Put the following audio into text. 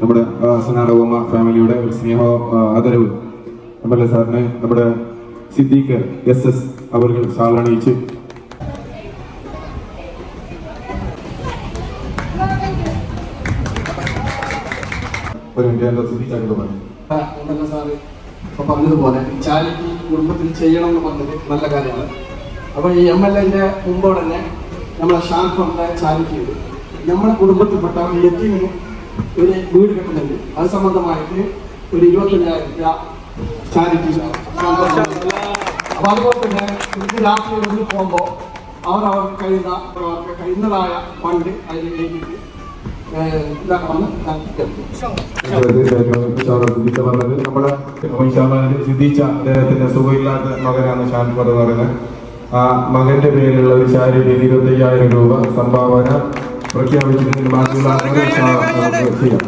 നമ്മുടെ സനാറോമ ഫാമിലിയുടെ ഒരു സ്നേഹവും ആദരവ് MLA സാറിന് നമ്മുടെ സിദ്ദീഖ് SS അവർ ഷാളണിയിച്ച് ഒരു മിനിറ്റ് സിദ്ദീഖ് പറഞ്ഞു. സാറ് ഇപ്പൊ പറഞ്ഞതുപോലെ ചാരിറ്റി കുടുംബത്തിൽ ചെയ്യണം എന്ന് പറഞ്ഞത് നല്ല കാര്യമാണ്. അപ്പോൾ ഈ MLA മുമ്പോടെ തന്നെ നമ്മളെ ഷാൻഫറിന്റെ ചാരിറ്റി ഉണ്ട്. നമ്മുടെ കുടുംബത്തിൽപ്പെട്ട ഒരു യത്തീമിന് ഒരു വീട് കെട്ടുന്നുണ്ട്. അത് സംബന്ധമായിട്ട് ഒരു 25,000 രൂപ ചാരിറ്റി. അപ്പൊ അതുപോലെ തന്നെ ഇത് രാത്രി ഉള്ളിൽ പോകുമ്പോൾ അവർക്ക് കഴിയുന്നതായ ഫണ്ട് അതിലേക്ക് നമ്മുടെ സിദ്ദീഖ അദ്ദേഹത്തിന്റെ സുഖമില്ലാത്ത മകനാണ് ഷാൻഫർ എന്ന് പറയുന്നത്. ആ മകന്റെ പേരിലുള്ള ഒരു ചാരിറ്റി 25,000 രൂപ സംഭാവന പ്രഖ്യാപിച്ചിട്ടുണ്ട്. ബാക്കിയുള്ള ചെയ്യാം.